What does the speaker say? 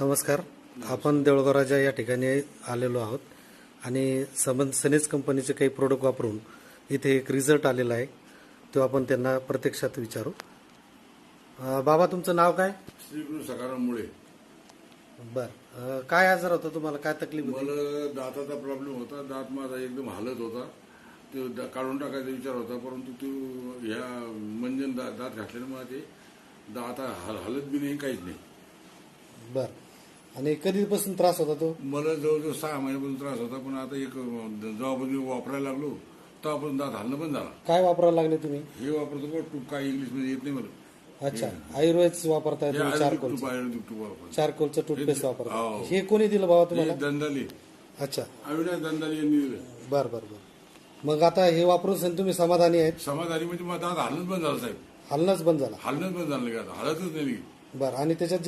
नमस्कार. आपण देऊळगाव राजा या ठिकाणी आलेलो आहोत आणि सनेज कंपनीचे काही प्रोडक्ट वापरून इथे एक रिझल्ट आलेला आहे, तो आपण त्यांना प्रत्यक्षात विचारू. बाबा, तुमचं नाव काय? श्रीकृष्ण सकाराम मुळे. बर, काय आजार होता तुम्हाला? काय तकलीफ होती? मला दाताचा प्रॉब्लेम होता. दात माझा एकदम हालत होता. तो काढून टाकायचा विचार होता, परंतु तो ह्या मंजन दात घातल्याने मला ते दात हलत बी नाही, काहीच नाही. बर, आणि कधीपासून त्रास होता तो? मला जवळजवळ 6 महिन्यापासून त्रास होता, पण आता जेव्हापासून मी वापरायला लागलो तेव्हापासून दात हलणं बंद झाला. काय वापरायला लागले तुम्ही? हे वापरतो बघ, टूप काय इंग्लिशमध्ये येत नाही मला. अच्छा, आयुर्वेद वापरताय तुम्ही? चारकोलचं वापरतो. चारकोलचं टूथपेस्ट हो. वापरताय. हे कोणी दिलं बाबा तुम्हाला? दंदाली, अच्छा, अविनाश दंदाली यांनी दिलं. बर बर बर. मग आता हे वापरून तुम्ही समाधानी आहेत? समाधानी म्हणजे माझा दात हलणंच बंद झाला साहेब. हलणंच बंद झाला? हलणंच बंद झालं का, हलतच नाही. बर, आणि त्याच्यात जे